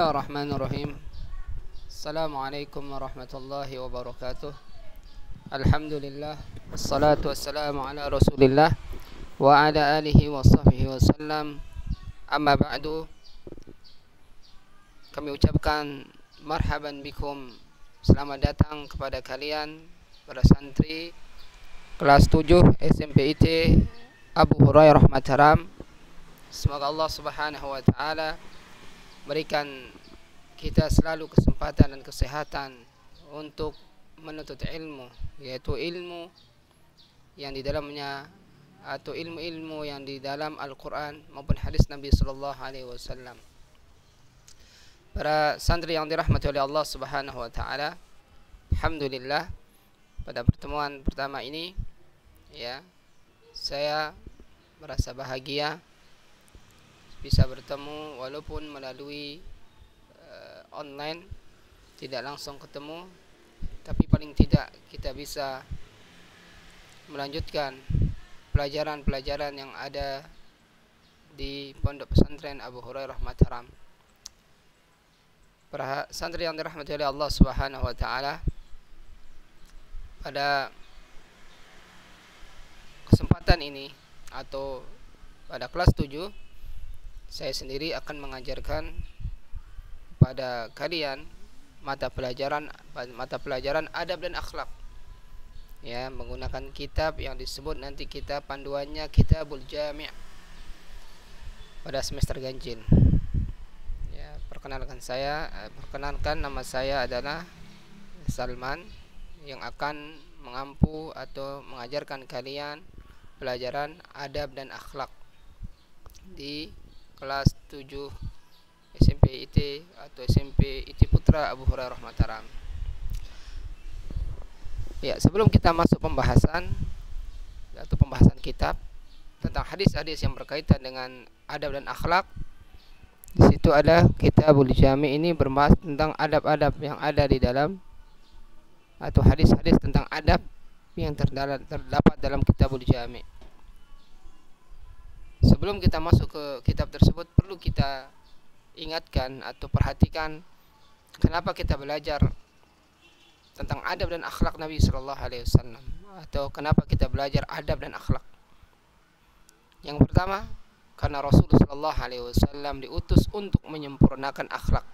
Bismillahirrahmanirrahim. Assalamualaikum warahmatullahi wabarakatuh. Alhamdulillah, wassalatu wassalamu ala rasulillah wa ala alihi wa sahbihi wasallam. Amma ba'du. Kami ucapkan marhaban bikum, selamat datang kepada kalian para santri kelas 7 SMP IT Abu Hurairah Mataram. Semoga Allah Subhanahu wa taala berikan kita selalu kesempatan dan kesehatan untuk menuntut ilmu, yaitu ilmu yang di dalamnya atau ilmu-ilmu yang di dalam Al-Quran maupun hadis Nabi Sallallahu Alaihi Wasallam. Para santri yang dirahmati oleh Allah Subhanahu Wa Taala, alhamdulillah pada pertemuan pertama ini, ya, saya merasa bahagia bisa bertemu walaupun melalui online, tidak langsung ketemu, tapi paling tidak kita bisa melanjutkan pelajaran-pelajaran yang ada di Pondok Pesantren Abu Hurairah Mataram. Para santri yang dirahmati oleh Allah Subhanahu wa taala, pada kesempatan ini atau pada kelas 7 saya sendiri akan mengajarkan pada kalian mata pelajaran adab dan akhlak, ya, menggunakan kitab yang disebut nanti kitab panduannya Kitabul Jami' pada semester ganjil. Ya, perkenalkan nama saya adalah Salman yang akan mengampu atau mengajarkan kalian pelajaran adab dan akhlak di kelas 7 SMP IT atau SMP IT Putra Abu Hurairah Mataram. Ya, sebelum kita masuk pembahasan atau pembahasan kitab tentang hadis-hadis yang berkaitan dengan adab dan akhlak, di situ ada Kitabul Jami', ini berbahas tentang adab-adab yang ada di dalam atau hadis-hadis tentang adab yang terdapat dalam Kitabul Jami'. Sebelum kita masuk ke kitab tersebut, perlu kita ingatkan atau perhatikan kenapa kita belajar tentang adab dan akhlak Nabi Sallallahu Alaihi Wasallam, atau kenapa kita belajar adab dan akhlak. Yang pertama, karena Rasulullah Sallallahu Alaihi Wasallam diutus untuk menyempurnakan akhlak.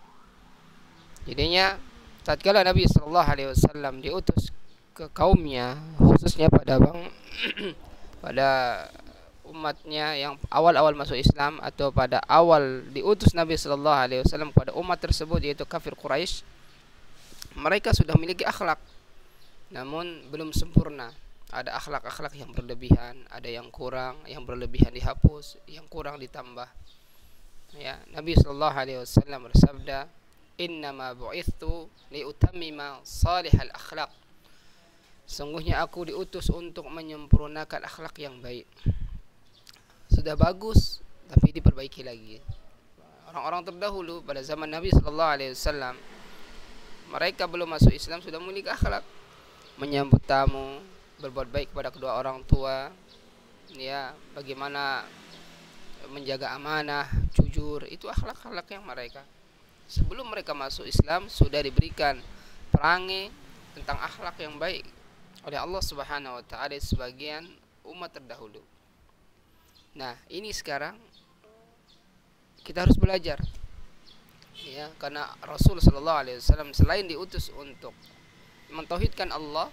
Jadinya tatkala Nabi Sallallahu Alaihi Wasallam diutus ke kaumnya, khususnya pada pada umatnya yang awal-awal masuk Islam, atau pada awal diutus Nabi Sallallahu Alaihi Wasallam pada umat tersebut, yaitu kafir Quraisy, mereka sudah memiliki akhlak, namun belum sempurna. Ada akhlak-akhlak yang berlebihan, ada yang kurang, yang berlebihan dihapus, yang kurang ditambah. Ya, Nabi Sallallahu Alaihi Wasallam bersabda, "Innama bu'ithu liutammima salihal akhlak." Sungguhnya aku diutus untuk menyempurnakan akhlak yang baik. Sudah bagus tapi diperbaiki lagi. Orang-orang terdahulu pada zaman Nabi Sallallahu Alaihi Wasallam, mereka belum masuk Islam sudah memiliki akhlak, menyambut tamu, berbuat baik kepada kedua orang tua, ya, bagaimana menjaga amanah, jujur, itu akhlak-akhlak yang mereka sebelum mereka masuk Islam sudah diberikan perangai tentang akhlak yang baik oleh Allah Subhanahu wa taala sebagian umat terdahulu. Nah, ini sekarang kita harus belajar, ya, karena Rasul Sallallahu Alaihi Wasallam selain diutus untuk mentauhidkan Allah,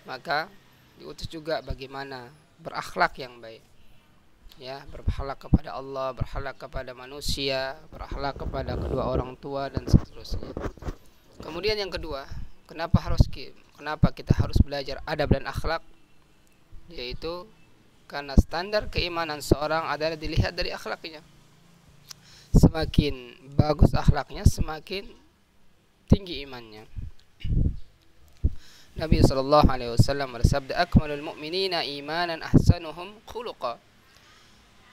maka diutus juga bagaimana berakhlak yang baik, ya, berakhlak kepada Allah, berakhlak kepada manusia, berakhlak kepada kedua orang tua dan seterusnya. Kemudian yang kedua, kenapa kita harus belajar adab dan akhlak, yaitu karena standar keimanan seorang adalah dilihat dari akhlaknya. Semakin bagus akhlaknya, semakin tinggi imannya. Nabi Sallallahu Alaihi Wasallam bersabda, "Akmalul mu'minina imanan ahsanuhum khuluqa,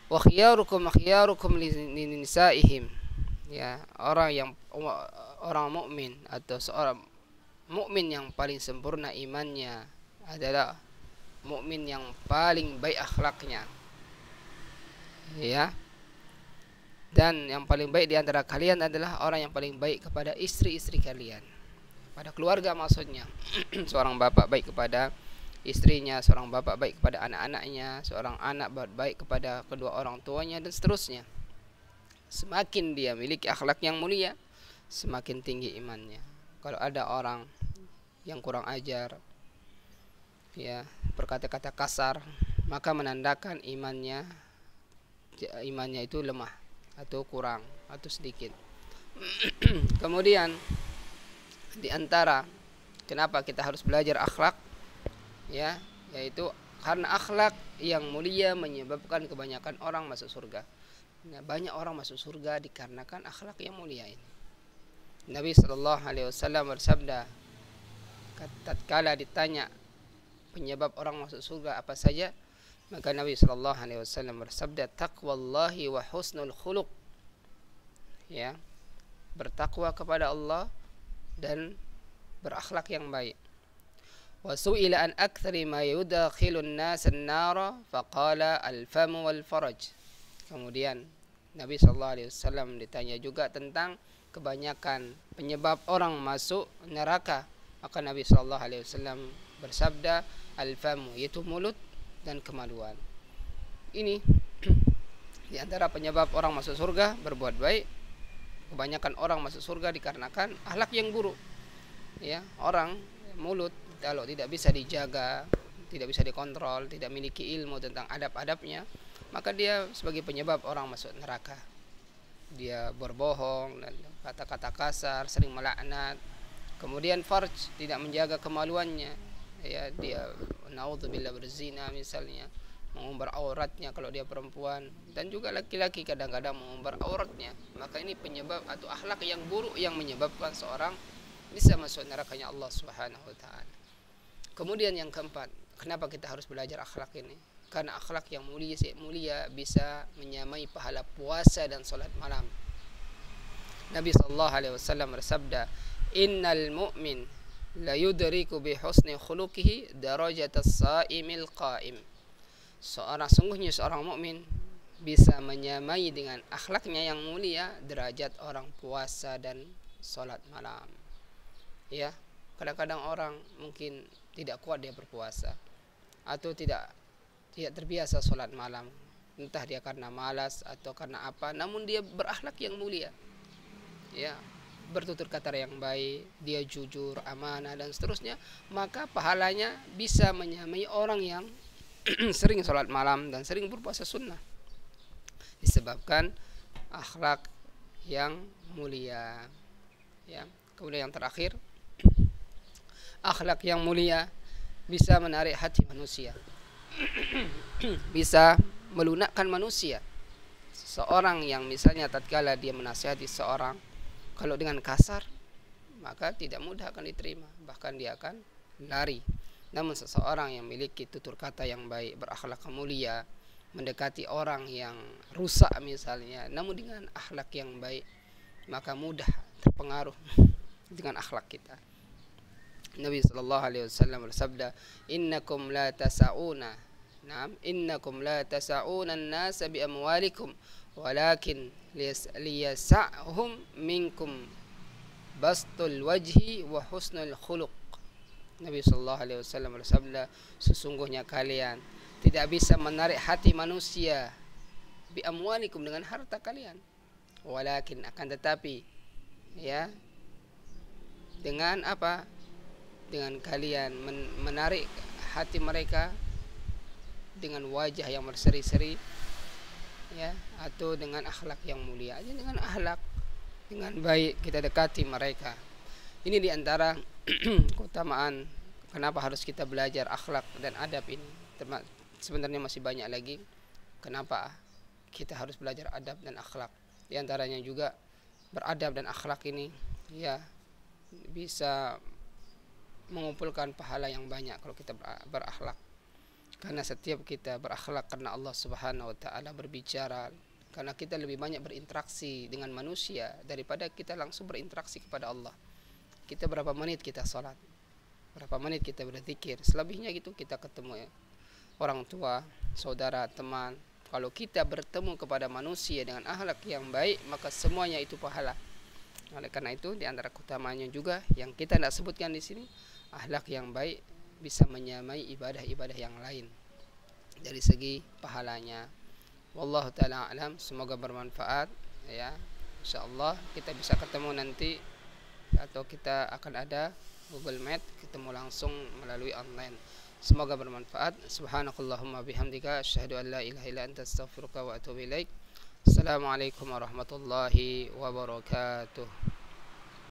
wa khiyarukum li nisaihim." Ya, orang mukmin atau seorang mukmin yang paling sempurna imannya adalah mukmin yang paling baik akhlaknya, ya. Dan yang paling baik di antara kalian adalah orang yang paling baik kepada istri-istri kalian, pada keluarga maksudnya. Seorang bapak baik kepada istrinya, seorang bapak baik kepada anak-anaknya, seorang anak baik kepada kedua orang tuanya, dan seterusnya. Semakin dia memiliki akhlak yang mulia, semakin tinggi imannya. Kalau ada orang yang kurang ajar, ya, berkata-kata kasar, maka menandakan imannya itu lemah atau kurang atau sedikit. Kemudian di antara kenapa kita harus belajar akhlak, ya, yaitu karena akhlak yang mulia menyebabkan kebanyakan orang masuk surga. Nah, banyak orang masuk surga dikarenakan akhlak yang mulia ini. Nabi sallallahu alaihi wasallam bersabda, tatkala ditanya penyebab orang masuk surga apa saja, maka Nabi sallallahu alaihi wasallam bersabda, taqwallahi wa husnul khuluq. Ya, bertakwa kepada Allah dan berakhlak yang baik. Wa su'ila an aktsari ma yudkhilun nas an-nara faqala al-famu wal faraj. Kemudian Nabi sallallahu alaihi wasallam ditanya juga tentang kebanyakan penyebab orang masuk neraka, maka Nabi sallallahu alaihi wasallam bersabda al-famu, yaitu mulut dan kemaluan. Ini di antara penyebab orang masuk surga, berbuat baik. Kebanyakan orang masuk surga dikarenakan akhlak yang buruk. Ya, orang mulut kalau tidak bisa dijaga, tidak bisa dikontrol, tidak memiliki ilmu tentang adab-adabnya, maka dia sebagai penyebab orang masuk neraka. Dia berbohong dan kata-kata kasar, sering melaknat. Kemudian farj, tidak menjaga kemaluannya. Ya, dia naudzubillah berzina misalnya, mengumbar auratnya kalau dia perempuan, dan juga laki-laki kadang-kadang mengumbar auratnya. Maka ini penyebab atau akhlak yang buruk yang menyebabkan seorang bisa masuk nerakanya Allah Subhanahu wa taala. Kemudian yang keempat, kenapa kita harus belajar akhlak ini? Karena akhlak yang mulia bisa menyamai pahala puasa dan salat malam. Nabi sallallahu alaihi wasallam bersabda, "Innal mu'min la yudriku bi husni khuluqihi darajatas shaimil qa'im." Sungguhnya seorang mukmin bisa menyamai dengan akhlaknya yang mulia derajat orang puasa dan salat malam. Ya, kadang-kadang orang mungkin tidak kuat dia berpuasa atau tidak terbiasa salat malam, entah dia karena malas atau karena apa, namun dia berakhlak yang mulia. Ya, bertutur kata yang baik, dia jujur, amanah dan seterusnya, maka pahalanya bisa menyamai orang yang sering sholat malam dan sering berpuasa sunnah, disebabkan akhlak yang mulia. Ya, kemudian yang terakhir, akhlak yang mulia bisa menarik hati manusia, bisa melunakkan manusia. Seorang yang misalnya tatkala dia menasihati seorang, kalau dengan kasar, maka tidak mudah akan diterima, bahkan dia akan lari. Namun seseorang yang memiliki tutur kata yang baik, berakhlak mulia, mendekati orang yang rusak misalnya, namun dengan akhlak yang baik, maka mudah terpengaruh dengan akhlak kita. Nabi sallallahu alaihi wasallam bersabda, "Innakum la tasa'una, innakum la tasa'una an-nasa bi amwalikum, walakin liyasa'hum minkum bastul wajhi wa husnul khuluq." Nabi sallallahu alaihi wasallam bersabda, sesungguhnya kalian tidak bisa menarik hati manusia bi amwalikum dengan harta kalian, walakin akan tetapi, ya, dengan apa? Dengan kalian menarik hati mereka dengan wajah yang berseri-seri, ya, atau dengan akhlak yang mulia. Aja dengan akhlak, dengan baik kita dekati mereka. Ini diantara keutamaan kenapa harus kita belajar akhlak dan adab ini. Sebenarnya masih banyak lagi kenapa kita harus belajar adab dan akhlak. Di antaranya juga beradab dan akhlak ini, ya, bisa mengumpulkan pahala yang banyak kalau kita berakhlak. Karena setiap kita berakhlak karena Allah Subhanahu wa taala berbicara, karena kita lebih banyak berinteraksi dengan manusia daripada kita langsung berinteraksi kepada Allah. Kita berapa menit kita salat, berapa menit kita berzikir, selebihnya gitu kita ketemu, ya, orang tua, saudara, teman, Kalau kita bertemu kepada manusia dengan akhlak yang baik, maka semuanya itu pahala. Oleh karena itu, di antara keutamanya juga yang kita tidak sebutkan di sini, akhlak yang baik bisa menyamai ibadah-ibadah yang lain dari segi pahalanya. Wallahu taala alam. Semoga bermanfaat ya. Insyaallah kita bisa ketemu nanti, atau kita akan ada Google Meet, ketemu langsung melalui online. Semoga bermanfaat. Subhanakallahumma bihamdika asyhadu an la ilaha illa anta astaghfiruka wa atubu ilaik. Assalamualaikum warahmatullahi wabarakatuh.